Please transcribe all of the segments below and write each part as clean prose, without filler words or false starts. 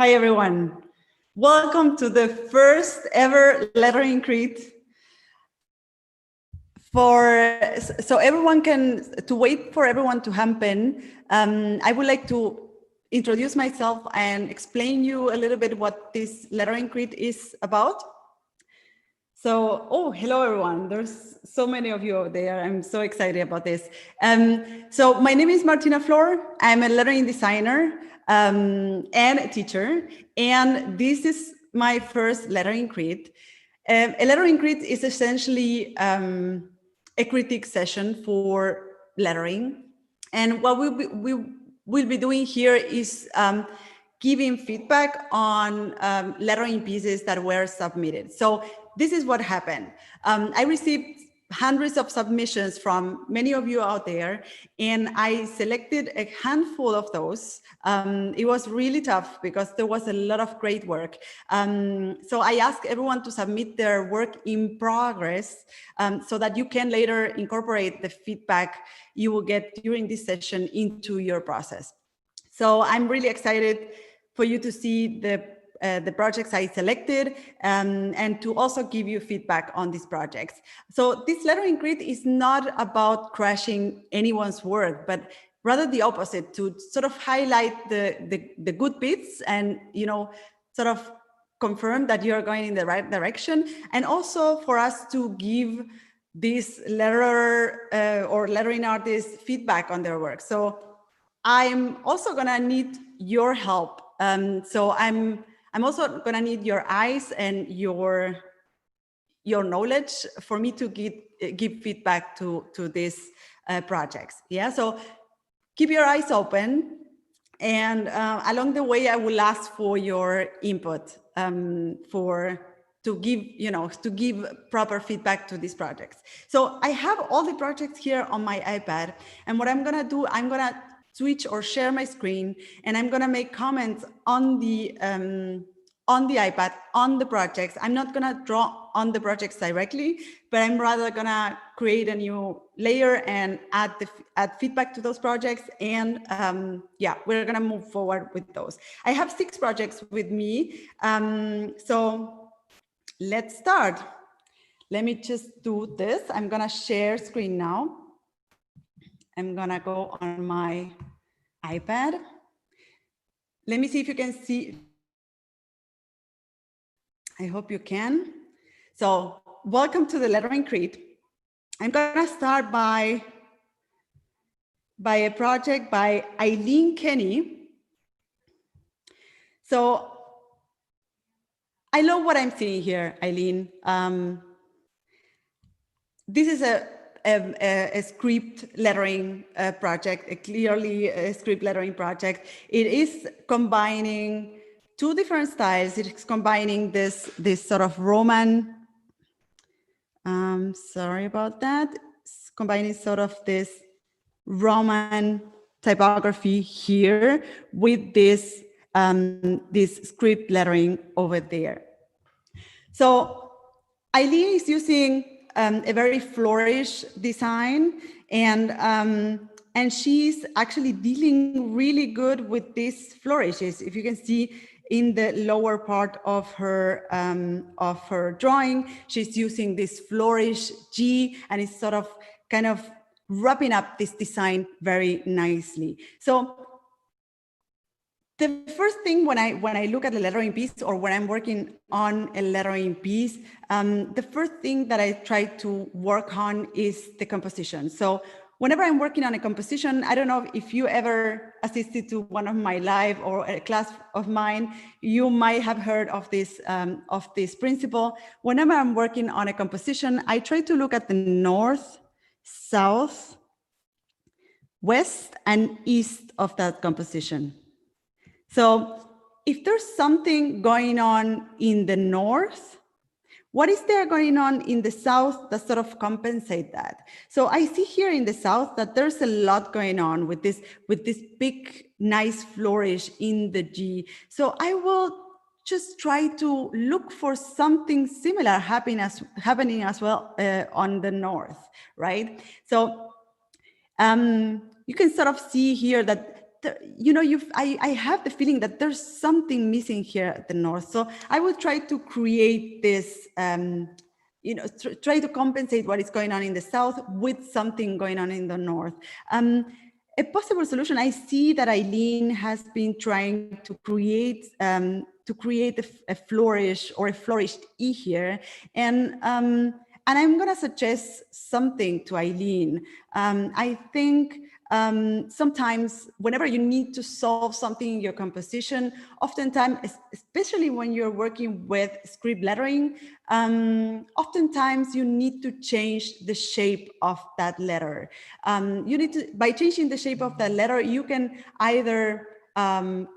Hi, everyone. Welcome to the first ever lettering creed. So everyone to wait for everyone to happen, I would like to introduce myself and explain you a little bit what this lettering creed is about. So, hello everyone. There's so many of you out there. I'm so excited about this. So my name is Martina Flor. I'm a lettering designer and a teacher. And this is my first lettering creed. A lettering creed is essentially a critique session for lettering. And what we will be doing here is giving feedback on lettering pieces that were submitted. So this is what happened. I received hundreds of submissions from many of you out there, and I selected a handful of those. It was really tough because there was a lot of great work. So I asked everyone to submit their work in progress so that you can later incorporate the feedback you will get during this session into your process. So I'm really excited for you to see the projects I selected and to also give you feedback on these projects. So this lettering creed is not about crashing anyone's work, but rather the opposite, to sort of highlight the good bits and, sort of confirm that you're going in the right direction. And also for us to give this letterer or lettering artist feedback on their work. So I'm also gonna need your help. So I'm also gonna need your eyes and your knowledge for me to give feedback to these projects. Yeah, so keep your eyes open, and along the way I will ask for your input to give proper feedback to these projects. So I have all the projects here on my iPad, and what I'm gonna do, I'm gonna switch or share my screen, and I'm gonna make comments on the iPad, on the projects. I'm not gonna draw on the projects directly, but I'm rather gonna create a new layer and add feedback to those projects. And yeah, we're gonna move forward with those. I have 6 projects with me. So let's start. Let me just do this. I'm gonna share screen now. I'm gonna go on my iPad. Let me see if you can see. I hope you can. So welcome to the lettering creed. I'm gonna start by a project by Eileen Kenny. So I love what I'm seeing here, Eileen. This is a script lettering project, clearly a script lettering project. It is combining 2 different styles. It's combining this sort of Roman, sorry about that. It's combining sort of this Roman typography here with this script lettering over there. So Eileen is using a very flourish design, and she's actually dealing really good with these flourishes. If you can see in the lower part of her drawing, she's using this flourish G, and it's sort of kind of wrapping up this design very nicely. So the first thing when I look at a lettering piece, or when I'm working on a lettering piece, the first thing that I try to work on is the composition. So whenever I'm working on a composition, I don't know if you ever assisted to one of my live or a class of mine, you might have heard of this principle. Whenever I'm working on a composition, I try to look at the north, south, west, and east of that composition. So if there's something going on in the north, what is there going on in the south that sort of compensate that? So I see here in the south that there's a lot going on with this big, nice flourish in the G. So I will just try to look for something similar happening as well on the north, right? So you can sort of see here that you know, I have the feeling that there's something missing here at the north. So I will try to create this, you know, try to compensate what is going on in the south with something going on in the north. A possible solution, I see that Eileen has been trying to create a flourish or a flourished E here. And I'm going to suggest something to Eileen. I think sometimes whenever you need to solve something in your composition, oftentimes, especially when you're working with script lettering, oftentimes you need to change the shape of that letter. You need to, by changing the shape of that letter, you can either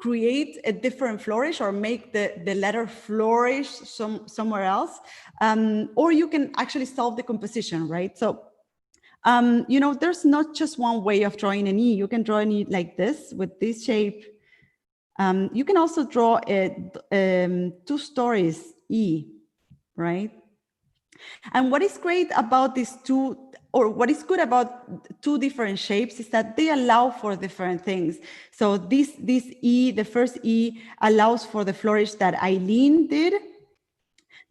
create a different flourish or make the letter flourish somewhere else, or you can actually solve the composition, right? So, you know, there's not just one way of drawing an E. You can draw an E like this with this shape. You can also draw a 2 stories E, right? And what is great about these two, or what is good about 2 different shapes, is that they allow for different things. So this E, the first E, allows for the flourish that Eileen did.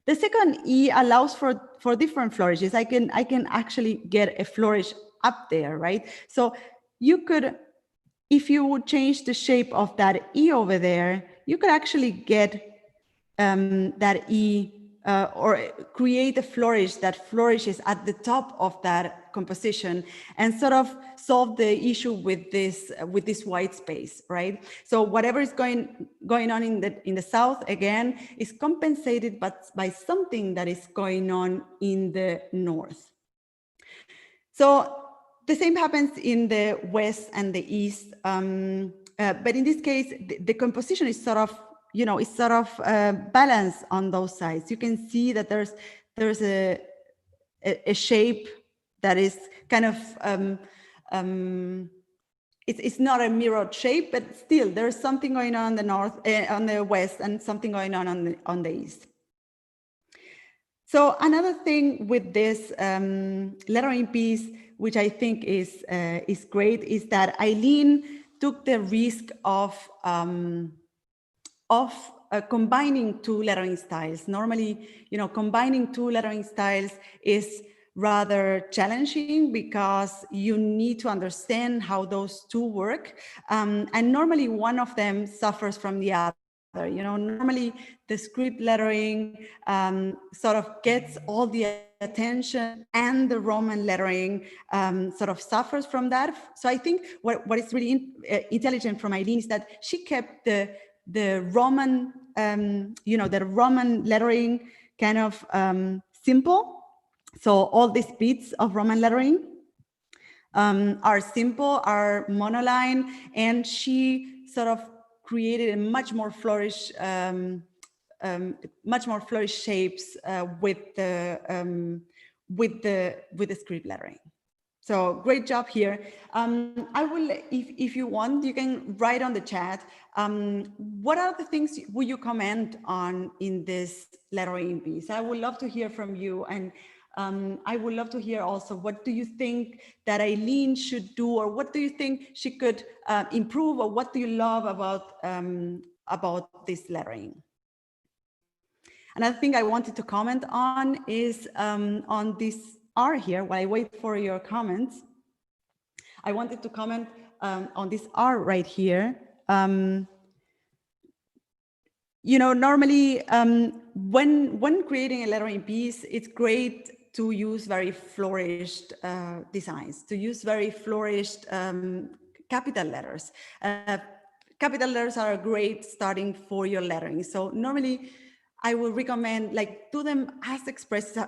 The second E allows for different flourishes. I can actually get a flourish up there, right? So you could, if you would change the shape of that E over there, you could actually get that E or create a flourish that flourishes at the top of that composition and sort of solve the issue with this white space, right? So whatever is going on in the south, again, is compensated but by something that is going on in the north. So the same happens in the west and the east, but in this case, the composition is sort of, you know, it's sort of balanced on those sides. You can see that there's a shape that is kind of, it's not a mirrored shape, but still there's something going on the north, on the west, and something going on the east. So another thing with this lettering piece, which I think is great, is that Eileen took the risk of combining 2 lettering styles. Normally, you know, combining 2 lettering styles is rather challenging because you need to understand how those 2 work. And normally one of them suffers from the other. You know, normally the script lettering sort of gets all the attention, and the Roman lettering sort of suffers from that. So I think what is really intelligent from Eileen is that she kept the Roman, you know, the Roman lettering kind of simple. So all these bits of Roman lettering are simple, are monoline, and she sort of created a much more flourish shapes with the script lettering. So great job here. I will, if you want, you can write on the chat. What are the things would you comment on in this lettering piece? I would love to hear from you, and I would love to hear also, what do you think that Eileen should do, or what do you think she could improve, or what do you love about this lettering? Another thing I wanted to comment on is on this R here. While I wait for your comments, I wanted to comment on this R right here. You know, normally when creating a lettering piece, it's great to use very flourished designs, to use very flourished capital letters. Capital letters are a great starting for your lettering. So normally I would recommend, like, do them as expressive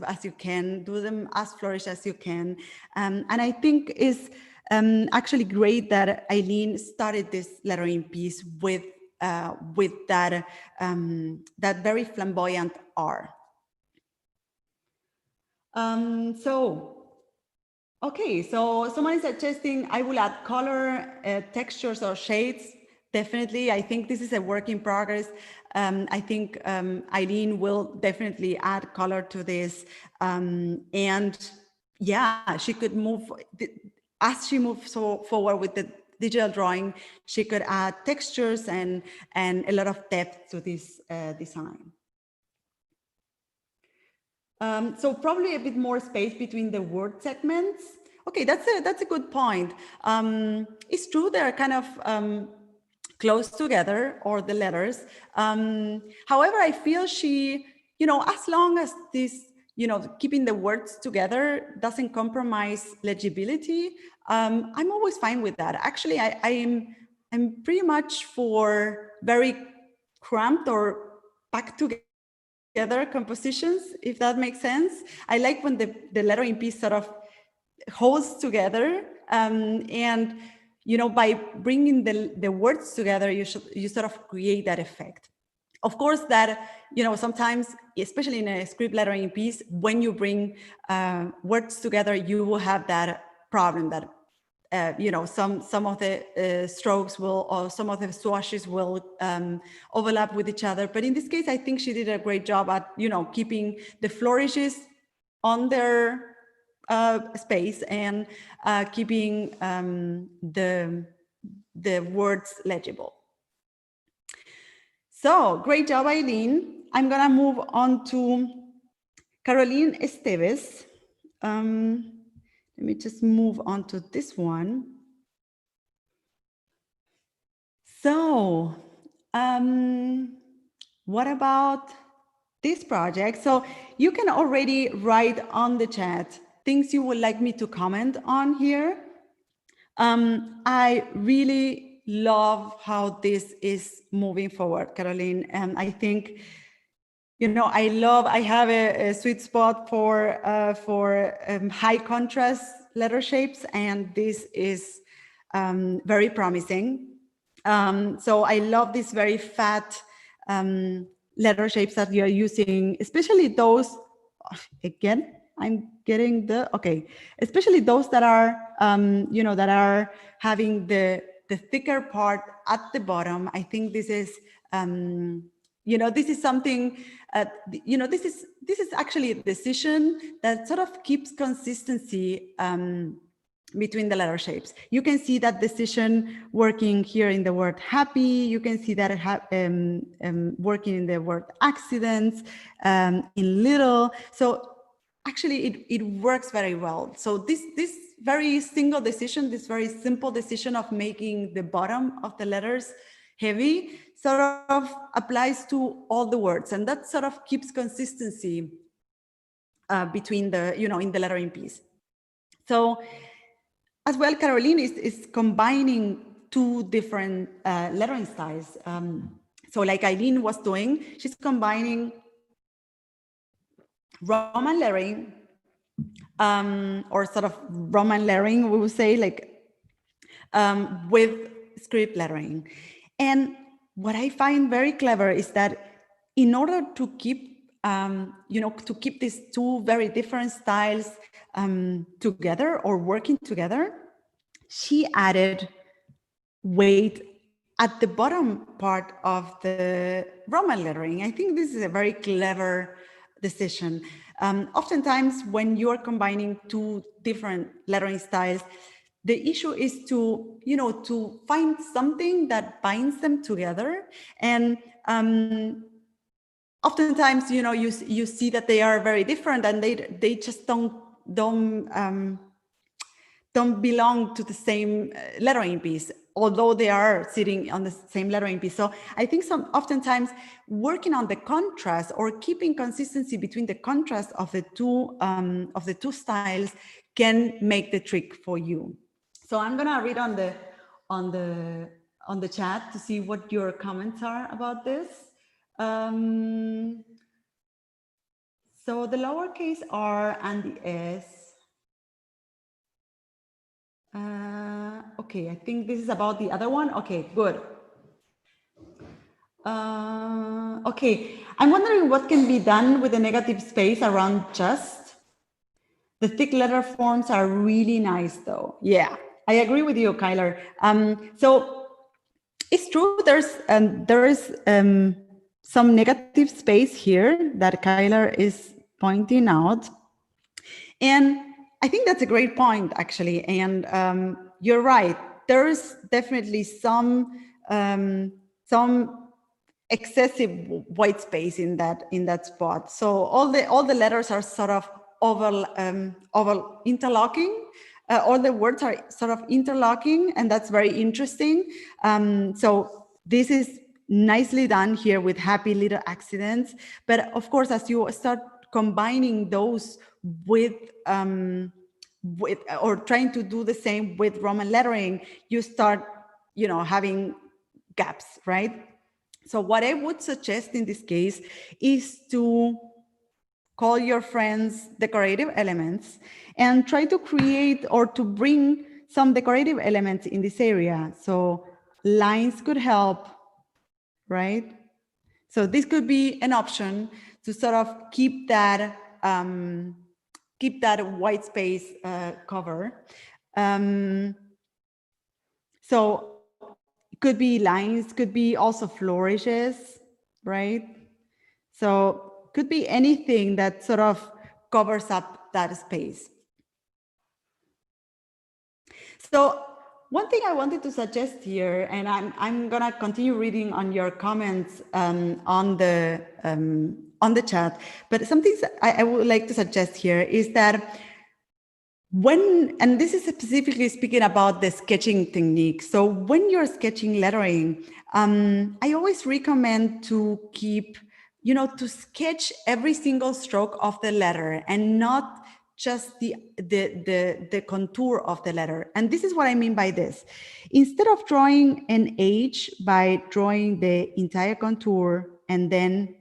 as you can, do them as flourished as you can. And I think it's actually great that Eileen started this lettering piece with that very flamboyant R. Okay, so someone is suggesting I will add color, textures, or shades. Definitely, I think this is a work in progress. I think Eileen will definitely add color to this, and yeah, she could move as she moves forward with digital drawing, she could add textures and a lot of depth to this design. So probably a bit more space between the word segments. Okay, that's a good point. It's true they're kind of close together, or the letters. However, I feel she, as long as this, keeping the words together doesn't compromise legibility, I'm always fine with that. Actually, I'm pretty much for very cramped or packed together compositions, if that makes sense. I like when the lettering piece sort of holds together, and by bringing the words together, you sort of create that effect. Of course, that sometimes, especially in a script lettering piece, when you bring words together, you will have that problem that some of the strokes will, or some of the swashes will overlap with each other. But in this case, I think she did a great job at keeping the flourishes on their space and keeping the words legible. So great job, Eileen. I'm gonna move on to Caroline Esteves. Let me just move on to this one. So what about this project? So you can already write on the chat things you would like me to comment on here. I really love how this is moving forward, Caroline. And I think, I have a sweet spot for high contrast letter shapes, and this is very promising. So I love these very fat letter shapes that you're using, especially those, again, I'm getting especially those that are, that are having the thicker part at the bottom. I think this is, this is something, this is actually a decision that sort of keeps consistency between the letter shapes. You can see that decision working here in the word happy. You can see that working in the word accidents, in little. So actually it works very well. So this very single decision, this very simple decision of making the bottom of the letters heavy sort of applies to all the words, and that sort of keeps consistency between the, in the lettering piece. So as well, Caroline is combining two different lettering styles. So like Eileen was doing, she's combining Roman lettering, or sort of Roman lettering, we would say, like with script lettering. And what I find very clever is that in order to keep, to keep these two very different styles together or working together, she added weight at the bottom part of the Roman lettering. I think this is a very clever decision. Oftentimes, when you are combining two different lettering styles, the issue is to, to find something that binds them together. And oftentimes, you see that they are very different, and they just don't belong to the same lettering piece, although they are sitting on the same lettering piece. So I think oftentimes working on the contrast or keeping consistency between the contrast of the two styles can make the trick for you. So I'm gonna read on the chat to see what your comments are about this. So the lowercase r and the s. Okay, I think this is about the other one. Okay, good. Okay, I'm wondering what can be done with the negative space around just. The thick letter forms are really nice though. Yeah, I agree with you, Kyler. So it's true, there is some negative space here that Kyler is pointing out. And I think that's a great point, actually. And you're right. there's definitely some excessive white space in that spot. So all the letters are sort of over interlocking. All the words are sort of interlocking, and that's very interesting. So this is nicely done here with happy little accidents. But of course, as you start combining those with or trying to do the same with Roman lettering, you start, having gaps, right? So what I would suggest in this case is to call your friends decorative elements and try to create or to bring some decorative elements in this area. So lines could help, right? So this could be an option to sort of keep that white space cover. So it could be lines, could be also flourishes, right? So could be anything that sort of covers up that space. So one thing I wanted to suggest here, and I'm gonna continue reading on your comments on the chat, but something I would like to suggest here is that and this is specifically speaking about the sketching technique. So when you're sketching lettering, I always recommend to keep, to sketch every single stroke of the letter and not just the contour of the letter. And this is what I mean by this. Instead of drawing an H by drawing the entire contour and then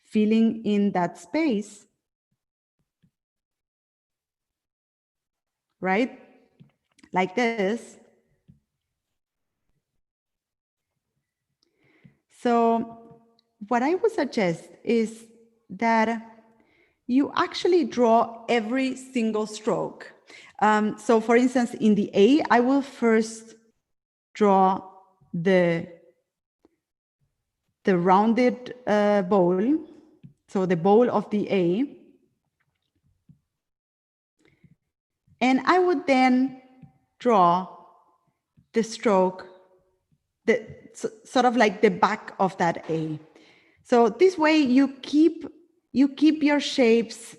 filling in that space, right? Like this. So what I would suggest is that you actually draw every single stroke. So for instance, in the A, I will first draw the rounded bowl. So the bowl of the A. And I would then draw the stroke, sort of like the back of that A. So this way you keep your shapes,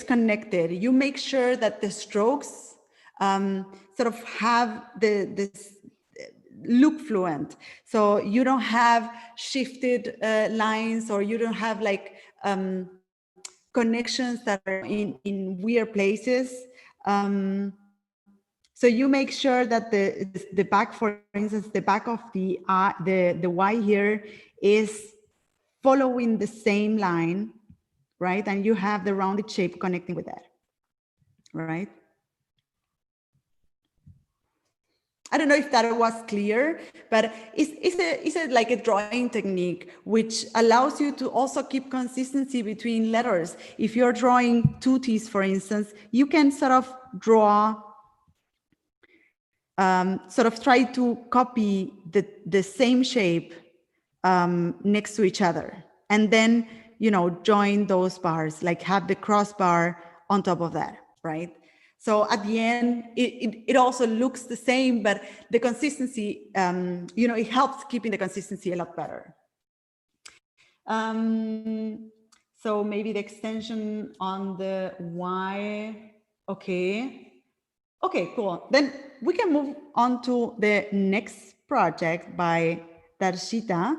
connected. You make sure that the strokes sort of have this look fluent. So you don't have shifted lines, or you don't have like connections that are in weird places. So you make sure that the back, for instance, the back of the Y here is following the same line, right? And you have the rounded shape connecting with that, right? I don't know if that was clear, but it's like a drawing technique which allows you to also keep consistency between letters. If you're drawing two T's, for instance, you can sort of draw, sort of try to copy the same shape next to each other, and then, join those bars, like have the crossbar on top of that, right? So at the end, it also looks the same, but the consistency, it helps keeping the consistency a lot better. So maybe the extension on the Y, okay. Okay, cool. Then we can move on to the next project by Darshita.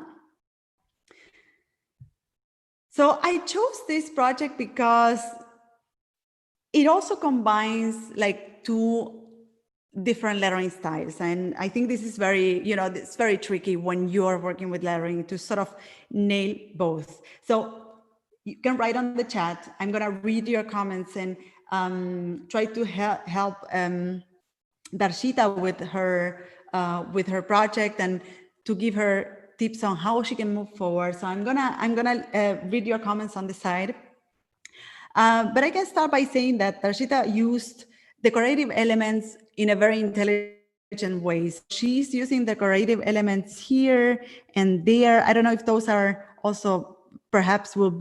So I chose this project because it also combines like two different lettering styles. And I think this is very, it's very tricky when you're working with lettering to sort of nail both. So you can write on the chat. I'm going to read your comments and try to help Darshita with her project, and to give her tips on how she can move forward. So I'm gonna read your comments on the side. But I can start by saying that Darshita used decorative elements in a very intelligent way. She's using decorative elements here and there. I don't know if those are also perhaps will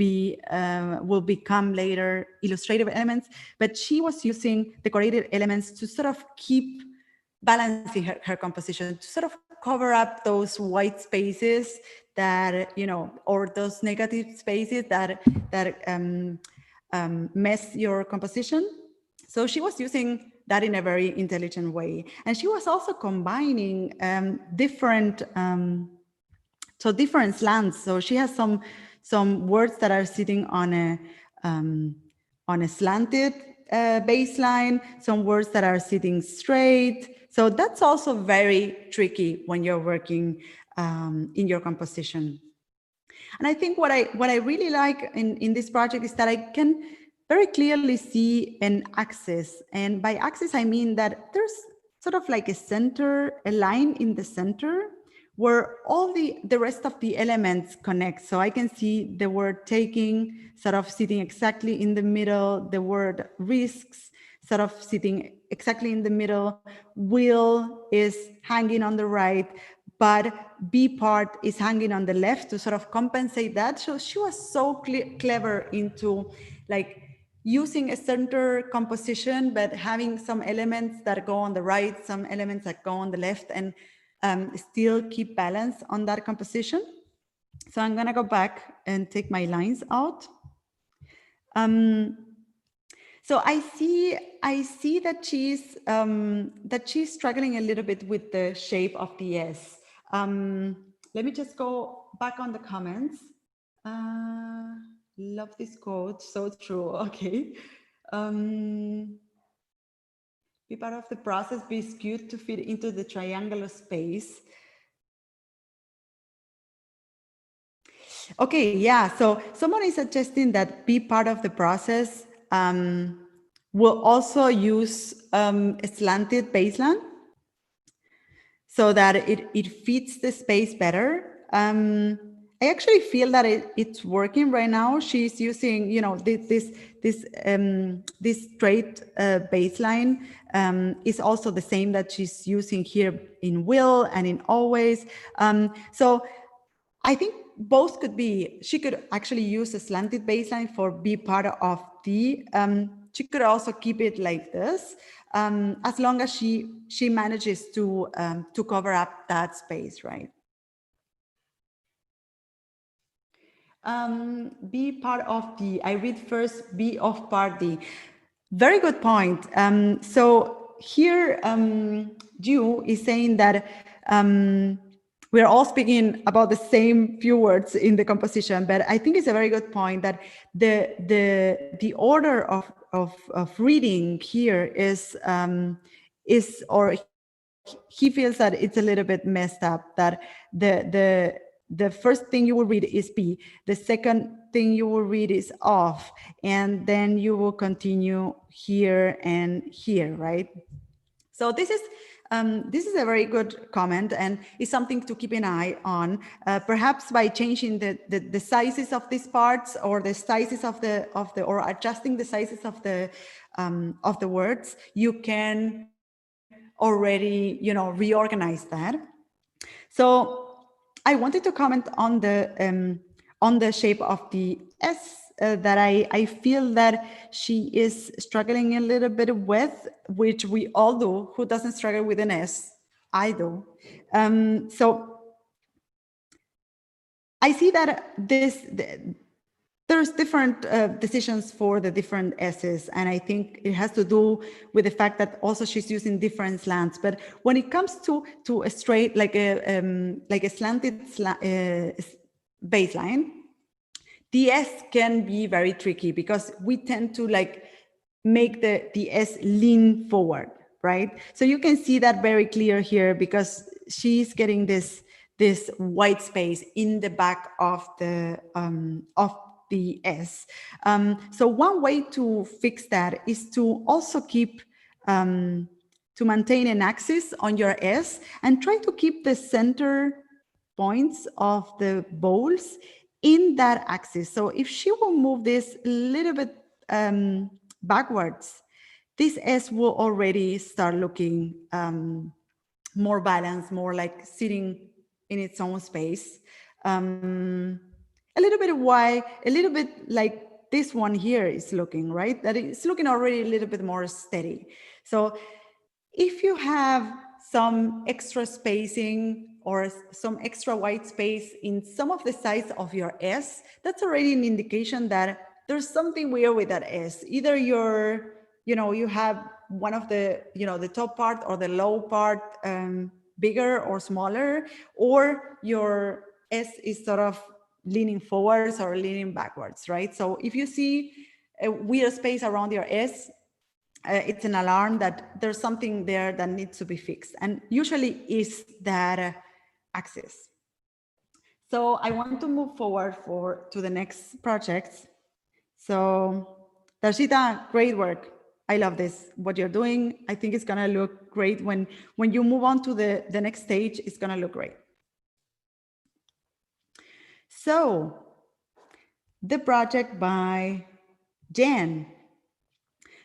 become later illustrative elements, but she was using decorative elements to sort of keep balancing her composition, to sort of cover up those white spaces that, or those negative spaces that mess your composition. So she was using that in a very intelligent way. And she was also combining different slants. So she has some words that are sitting on a slanted baseline, some words that are sitting straight. So that's also very tricky when you're working in your composition. And I think what I really like in this project is that I can very clearly see an axis. And by axis, I mean that there's sort of like a line in the center where all the rest of the elements connect. So I can see the word taking sort of sitting exactly in the middle, the word risks sort of sitting exactly in the middle, will is hanging on the right, but B part is hanging on the left to sort of compensate that. So she was so clever into like using a center composition, but having some elements that go on the right, some elements that go on the left, and still keep balance on that composition. So I'm gonna go back and take my lines out. So I see that she's struggling a little bit with the shape of the S. Let me just go back on the comments. Love this quote, so true. Okay. Be part of the process, be skewed to fit into the triangular space. Okay, yeah, so someone is suggesting that be part of the process will also use a slanted baseline so that it fits the space better. I actually feel that it's working right now. She's using, this straight baseline is also the same that she's using here in will and in always. So I think both could be. She could actually use a slanted baseline for be part of the. She could also keep it like this, as long as she manages to cover up that space, right? Be part of the. I read first. Be of party. Very good point. So here, Ju is saying that we're all speaking about the same few words in the composition, but I think it's a very good point that the order of reading here is or he feels that it's a little bit messed up, that the first thing you will read is B, the second thing you will read is off, and then you will continue here and here, right? So this is a very good comment, and is something to keep an eye on. Perhaps by changing the sizes of these parts, or the sizes of the or adjusting the sizes of the words, you can already reorganize that. So I wanted to comment on the shape of the S that I feel that she is struggling a little bit with, which we all do. Who doesn't struggle with an S? I do. So I see that there's different decisions for the different S's, and I think it has to do with the fact that also she's using different slants. But when it comes to a straight, like a slanted baseline, the S can be very tricky because we tend to make the S lean forward, right? So you can see that very clear here because she's getting this white space in the back of the S. So one way to fix that is to also keep, to maintain an axis on your S and try to keep the center points of the bowls in that axis. So if she will move this a little bit backwards, this S will already start looking more balanced, more like sitting in its own space. a little bit like this one here is looking, right? That it's looking already a little bit more steady. So if you have some extra spacing or some extra white space in some of the sides of your S, that's already an indication that there's something weird with that S. Either you have one of the, the top part or the low part bigger or smaller, or your S is sort of leaning forwards or leaning backwards, right? So if you see a weird space around your S, it's an alarm that there's something there that needs to be fixed, and usually is that axis. So I want to move forward to the next project. So Darshita, great work. I love this, what you're doing. I think it's gonna look great when you move on to the next stage, it's gonna look great. So the project by Jen.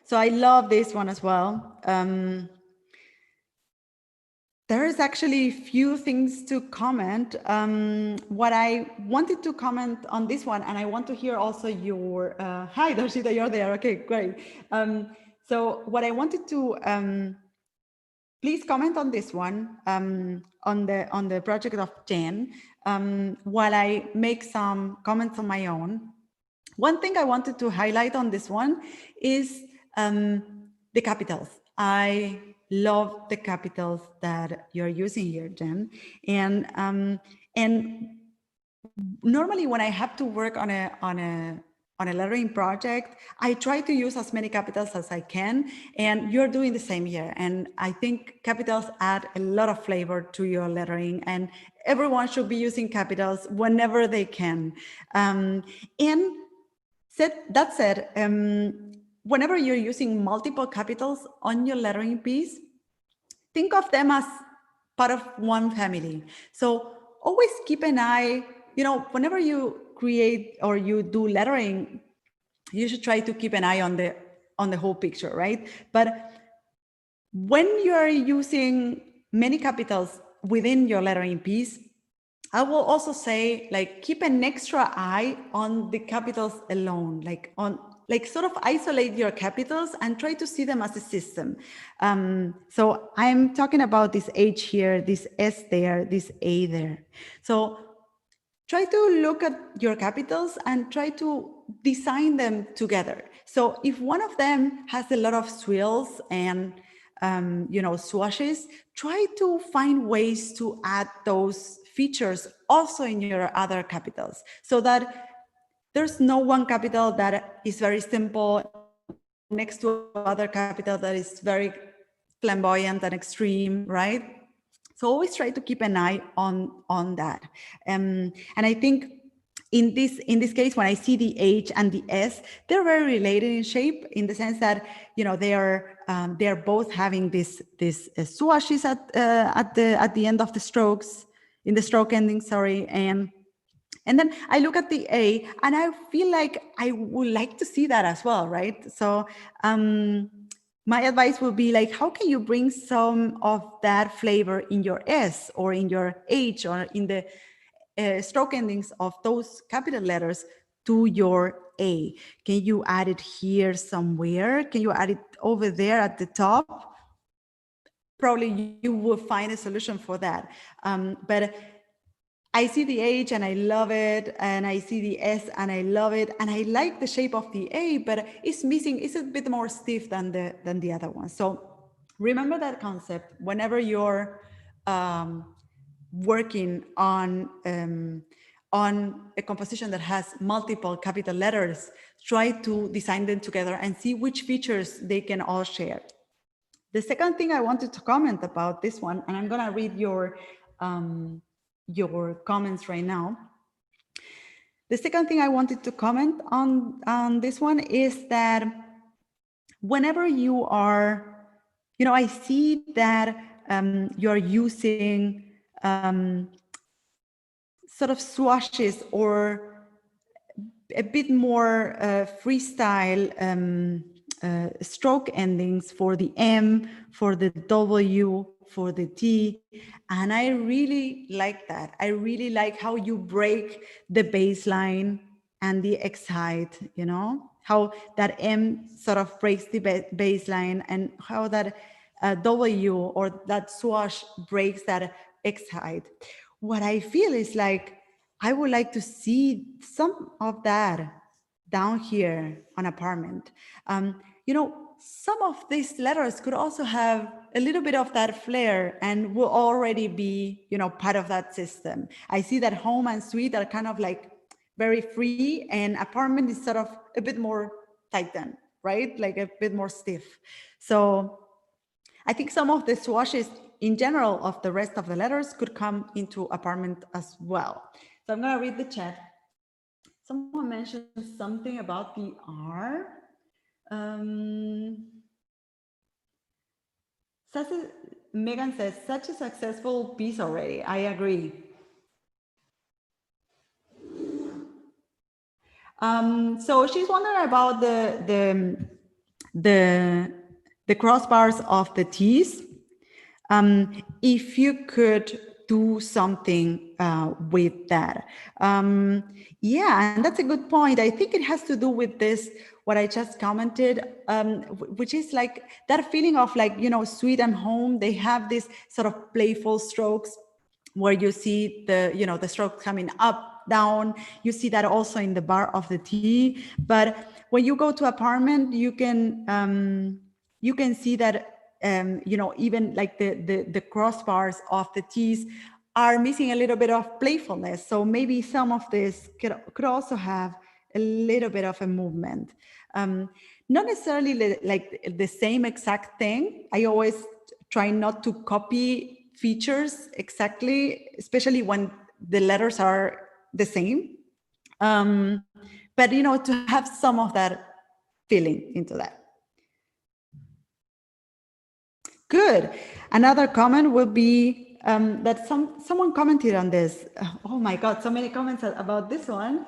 So I love this one as well. There is actually few things to comment. What I wanted to comment on this one, and I want to hear also your, hi Darshita, you're there, okay, great. So what I wanted to, please comment on this one, on the project of Jen, while I make some comments on my own. One thing I wanted to highlight on this one is the capitals. I love the capitals that you're using here, Jen. And normally when I have to work on a lettering project, I try to use as many capitals as I can, and you're doing the same here. And I think capitals add a lot of flavor to your lettering, and everyone should be using capitals whenever they can. And that said, whenever you're using multiple capitals on your lettering piece, think of them as part of one family. So always keep an eye, whenever you create or you do lettering, you should try to keep an eye on the whole picture, right? But when you are using many capitals within your lettering piece, I will also say, like, keep an extra eye on the capitals alone, like sort of isolate your capitals and try to see them as a system. So I'm talking about this H here, this S there, this A there. So try to look at your capitals and try to design them together. So if one of them has a lot of swirls and swashes, try to find ways to add those features also in your other capitals, so that there's no one capital that is very simple next to other capital that is very flamboyant and extreme, right? So always try to keep an eye on that. And I think in this case, when I see the H and the S, they're very related in shape, in the sense that they are both having this swashes at the end of the strokes, in the stroke ending, sorry, and then I look at the A and I feel like I would like to see that as well, right? So my advice would be, like, how can you bring some of that flavor in your S or in your H or in the stroke endings of those capital letters to your A? Can you add it here somewhere? Can you add it over there at the top? Probably you will find a solution for that. But I see the H and I love it, and I see the S and I love it, and I like the shape of the A, but it's a bit more stiff than the other one. So remember that concept whenever you're working on a composition that has multiple capital letters. Try to design them together and see which features they can all share. The second thing I wanted to comment about this one, and I'm gonna read your comments right now. The second thing I wanted to comment on this one is that whenever you are, I see that you're using sort of swashes or a bit more freestyle stroke endings for the M, for the W, for the T. And I really like that. I really like how you break the baseline and the X height, you know, how that M sort of breaks the baseline, and how that W or that swash breaks that X height. What I feel is like, I would like to see some of that down here on apartment. You know, some of these letters could also have a little bit of that flair and will already be, you know, part of that system. I see that home and suite are kind of like very free, and apartment is sort of a bit more tightened, right? Like a bit more stiff. So I think some of the swashes in general of the rest of the letters could come into apartment as well. So I'm gonna read the chat. Someone mentioned something about the R. Megan says, such a successful piece already. I agree. So she's wondering about the crossbars of the T's. If you could do something with that. Yeah, and that's a good point. I think it has to do with this, what I just commented, which is like that feeling of like, you know, sweet and home. They have this sort of playful strokes where you see the, you know, the stroke coming up, down. You see that also in the bar of the T. But when you go to apartment, you can see that you know, even like the crossbars of the T's are missing a little bit of playfulness. So maybe some of this could also have a little bit of a movement. Not necessarily like the same exact thing. I always try not to copy features exactly, especially when the letters are the same. But, you know, to have some of that feeling into that. Good. Another comment would be that someone commented on this. Oh my God, so many comments about this one.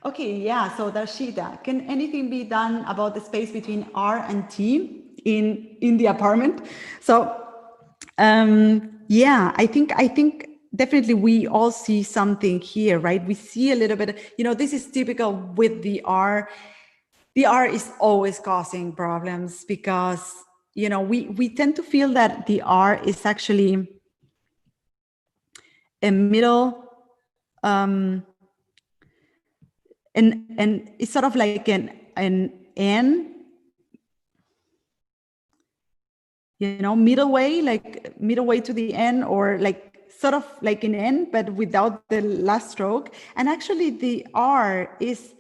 Okay, yeah, so Darshita, can anything be done about the space between R and T in the apartment? So yeah, I think definitely we all see something here, right? We see a little bit, you know, this is typical with the R. The R is always causing problems because, you know, we tend to feel that the R is actually a middle, and it's sort of like an N, you know, middle way to the N, or like sort of like an N, but without the last stroke. And actually the R is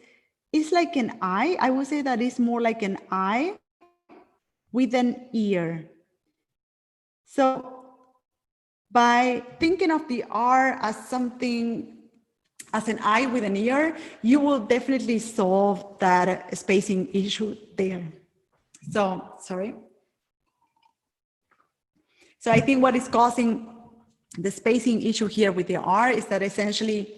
like an I would say that is more like an I with an ear. So by thinking of the R as something, as an I with an ear, you will definitely solve that spacing issue there. So, sorry. So I think what is causing the spacing issue here with the R is that essentially,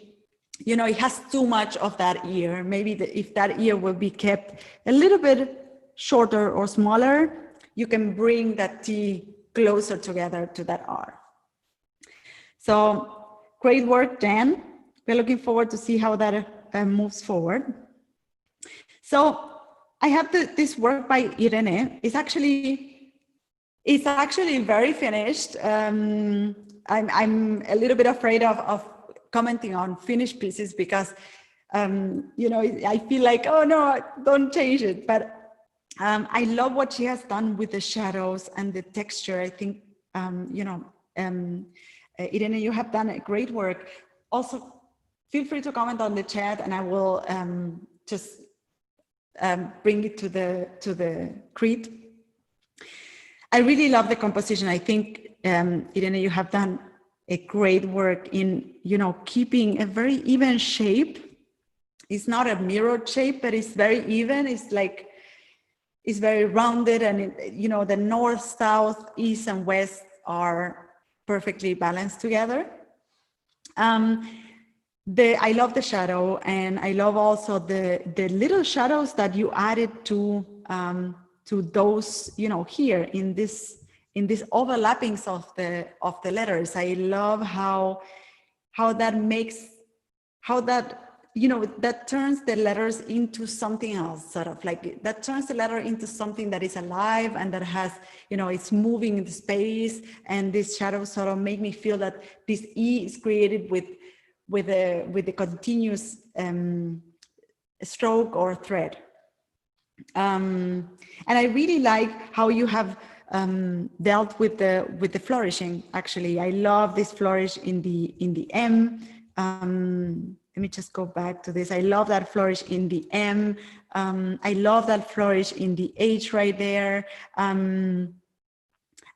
you know, it has too much of that ear. Maybe if that ear will be kept a little bit shorter or smaller, you can bring that T closer together to that R. So great work, Dan. We're looking forward to see how that moves forward. So I have this work by Irene. It's actually very finished. I'm a little bit afraid of commenting on finished pieces because, you know, I feel like, oh no, don't change it. But I love what she has done with the shadows and the texture. I think, you know, Irene, you have done a great work. Also, feel free to comment on the chat, and I will just bring it to the Crete. I really love the composition. I think, Irene, you have done a great work in, you know, keeping a very even shape. It's not a mirrored shape, but it's very even. It's like, it's very rounded, and it, you know, the north, south, east, and west are perfectly balanced together. I love the shadow, and I love also the little shadows that you added to to those, you know, here in these overlappings of the letters. I love how that makes, how that, you know, that turns the letters into something else, sort of like that turns the letter into something that is alive and that has, you know, it's moving in the space, and these shadows sort of make me feel that this E is created with a continuous stroke or thread. And I really like how you have dealt with the flourishing. Actually, I love this flourish in the M. Let me just go back to this. I love that flourish in the M. I love that flourish in the H right there.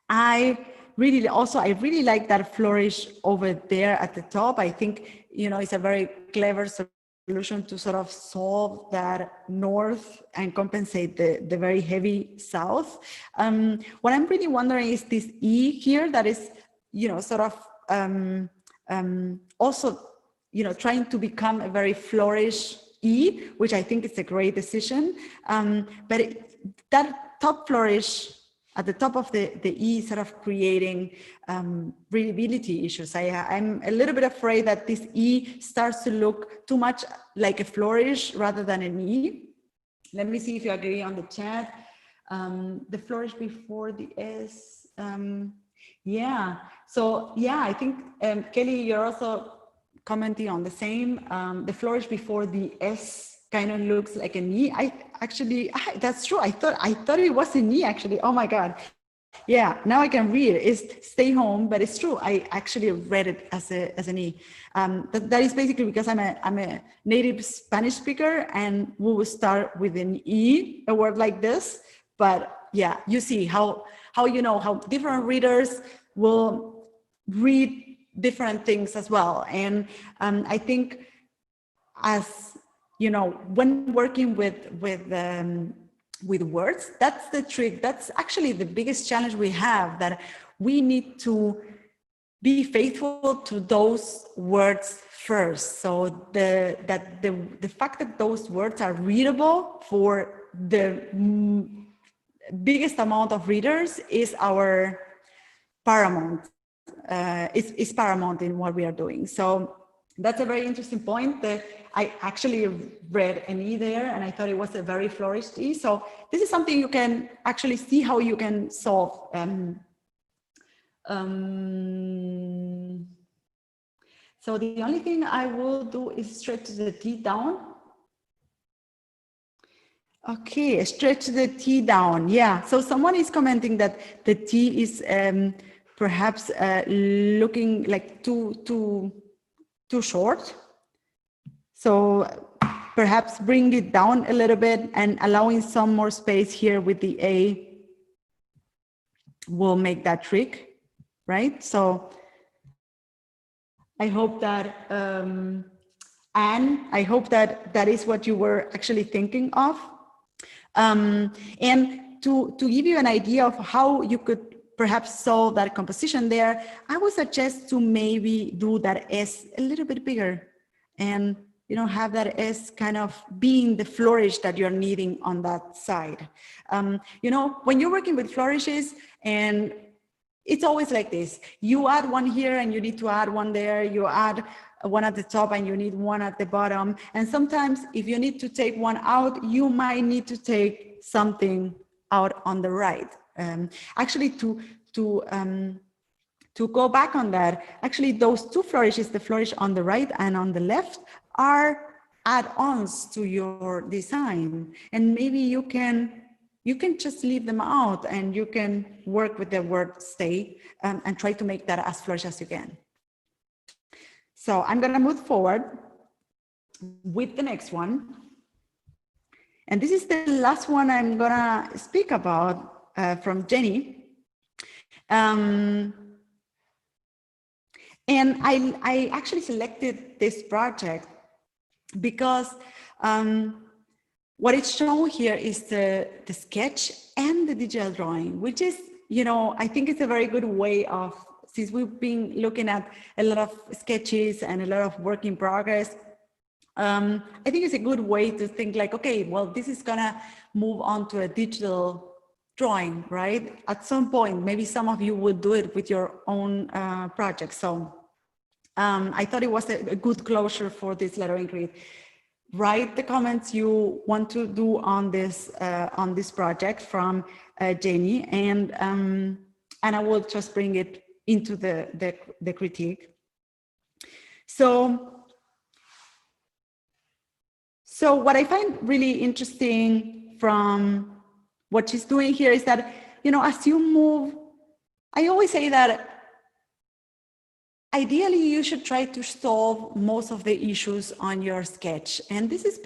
I really like that flourish over there at the top. I think, you know, it's a very clever solution to sort of solve that north and compensate the very heavy south. What I'm really wondering is this E here that is, you know, sort of also, you know, trying to become a very flourish E, which I think is a great decision. But that top flourish at the top of the E sort of creating readability issues. I'm a little bit afraid that this E starts to look too much like a flourish rather than an E. Let me see if you agree on the chat. The flourish before the S. Yeah, so yeah, I think Kelly, you're also commenting on the same. The flourish before the S kind of looks like an E. That's true. I thought it was an E actually. Oh my God. Yeah, now I can read it. It's stay home, but it's true. I actually read it as an E. That is basically because I'm a native Spanish speaker, and we will start with an E, a word like this. But yeah, you see how you know how different readers will read different things as well. And I think, as you know, when working with words, that's the trick. That's actually the biggest challenge we have, that we need to be faithful to those words first. So the fact that those words are readable for the biggest amount of readers is our paramount. Is paramount in what we are doing. So that's a very interesting point. I actually read an E there, and I thought it was a very flourished E. So this is something you can actually see how you can solve. So the only thing I will do is stretch the T down. Okay, stretch the T down. Yeah, so someone is commenting that the T is perhaps looking like too short. So perhaps bring it down a little bit, and allowing some more space here with the A will make that trick, right? So I hope that, Anne, I hope that that is what you were actually thinking of. And to give you an idea of how you could perhaps solve that composition there, I would suggest to maybe do that S a little bit bigger, and you know, have that S kind of being the flourish that you're needing on that side. You know, when you're working with flourishes, and it's always like this, you add one here and you need to add one there, you add one at the top and you need one at the bottom. And sometimes if you need to take one out, you might need to take something out on the right. Actually, to go back on that, actually those two flourishes, the flourish on the right and on the left, are add-ons to your design. And maybe you can just leave them out, and you can work with the word stay and try to make that as flourish as you can. So I'm gonna move forward with the next one. And this is the last one I'm gonna speak about from Jenny. And I actually selected this project because what it's shown here is the sketch and the digital drawing, which is, you know, I think it's a very good way of, since we've been looking at a lot of sketches and a lot of work in progress, I think it's a good way to think like, okay, well, this is gonna move on to a digital drawing, right? At some point, maybe some of you will do it with your own project. So I thought it was a good closure for this lettering grid. Write the comments you want to do on this project from Jenny, and I will just bring it into the critique. So what I find really interesting from what she's doing here is that, you know, as you move, I always say that ideally you should try to solve most of the issues on your sketch. And this is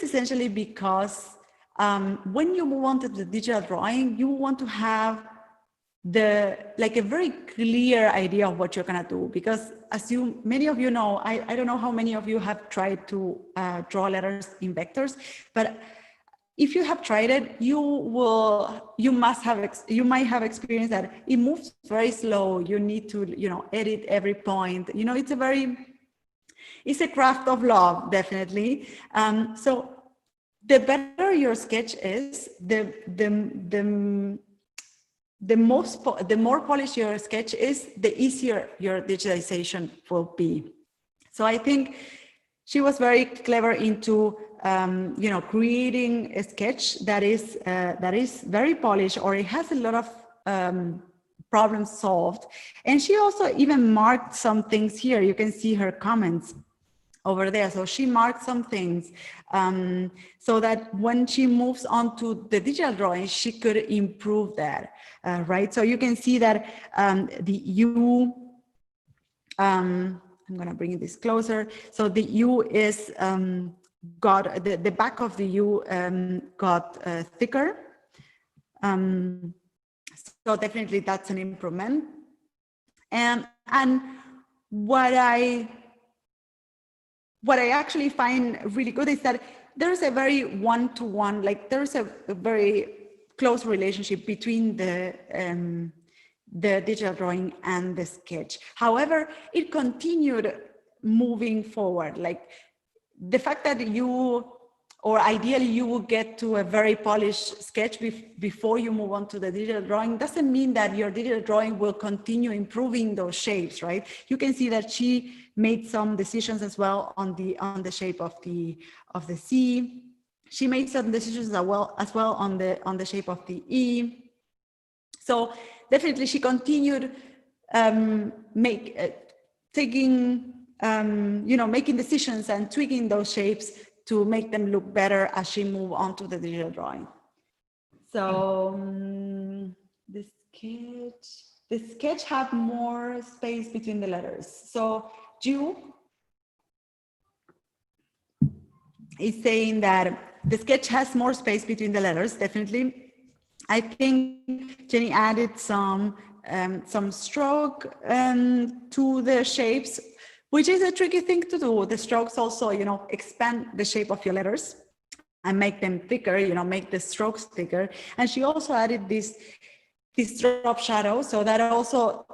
essentially because when you move on to the digital drawing, you want to have a very clear idea of what you're gonna do, because as many of you know, I don't know how many of you have tried to draw letters in vectors, but if you have tried it, you might have experienced that it moves very slow. You need to, you know, edit every point. You know, it's a craft of love, definitely. So the better your sketch is, the more polished your sketch is, the easier your digitalization will be. So I think she was very clever into you know, creating a sketch that is very polished, or it has a lot of problems solved. And she also even marked some things here. You can see her comments over there. So she marked some things so that when she moves on to the digital drawing, she could improve that, right? So you can see that the U, I'm gonna bring this closer. So the U is, got, the back of the U got thicker. So definitely that's an improvement. And what I actually find really good is that there's a very one-to-one, like there's a very close relationship between the digital drawing and the sketch. However, it continued moving forward. Like the fact that or ideally you will get to a very polished sketch before you move on to the digital drawing doesn't mean that your digital drawing will continue improving those shapes, right? You can see that she made some decisions as well on the shape of the C. She made some decisions as well on the shape of the E. So definitely she continued making decisions and tweaking those shapes to make them look better as she moved on to the digital drawing. So the sketch have more space between the letters. So Ju is saying that the sketch has more space between the letters, definitely. I think Jenny added some stroke to the shapes, which is a tricky thing to do. The strokes also, you know, expand the shape of your letters and make them thicker, you know, make the strokes thicker. And she also added this drop shadow, so that also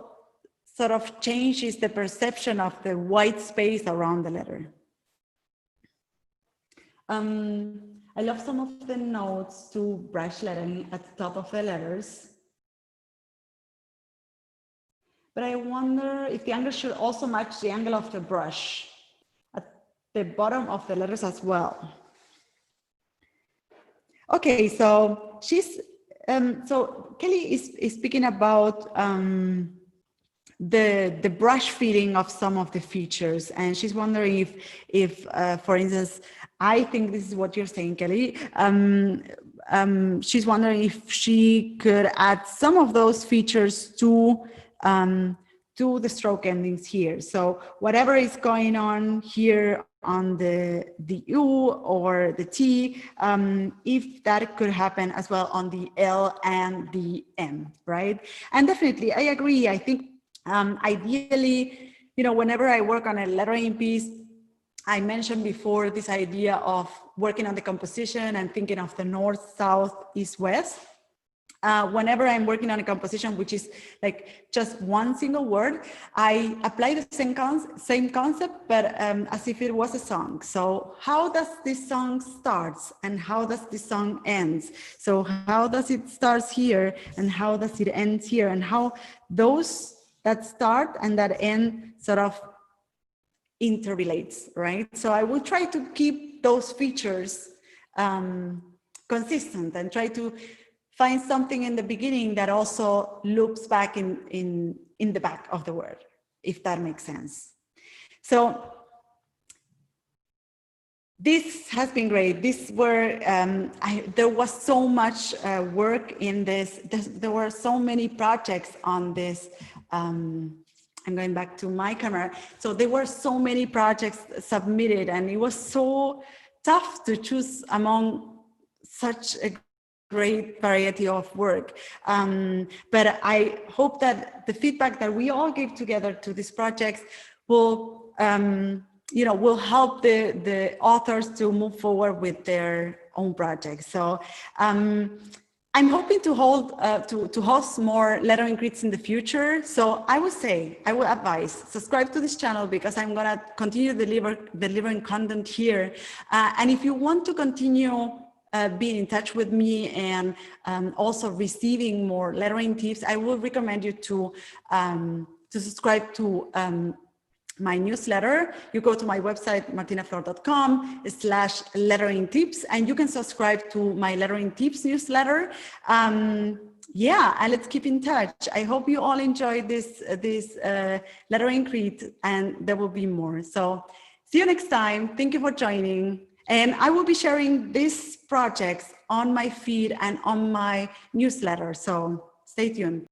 sort of changes the perception of the white space around the letter. I love some of the notes to brush lettering at the top of the letters. But I wonder if the angle should also match the angle of the brush at the bottom of the letters as well. Okay, so so Kelly is speaking about the brush feeling of some of the features, and she's wondering if for instance, I think this is what you're saying, Kelly. She's wondering if she could add some of those features to the stroke endings here. So whatever is going on here on the U or the T, if that could happen as well on the L and the M, right? And definitely, I agree. I think ideally, you know, whenever I work on a lettering piece, I mentioned before this idea of working on the composition and thinking of the north, south, east, west. whenever I'm working on a composition, which is like just one single word, I apply the same concept, but as if it was a song. So how does this song starts and how does this song ends? So how does it starts here and how does it ends here, and how those that start and that end sort of interrelates, right? So I will try to keep those features consistent and try to find something in the beginning that also loops back in the back of the word, if that makes sense. So this has been great. These were, there was so much work in this. There were so many projects on this. I'm going back to my camera. So there were so many projects submitted, and it was so tough to choose among such a great variety of work. But I hope that the feedback that we all give together to these projects will, will help the authors to move forward with their own projects. So I'm hoping to host more lettering crits in the future. So I would advise, subscribe to this channel, because I'm gonna continue delivering content here. And if you want to continue being in touch with me and also receiving more lettering tips, I would recommend you to subscribe to my newsletter. You go to my website, martinaflor.com/lettering tips, and you can subscribe to my lettering tips newsletter. Yeah, and let's keep in touch. I hope you all enjoyed this lettering crit, and there will be more. So see you next time. Thank you for joining. And I will be sharing these projects on my feed and on my newsletter. So stay tuned.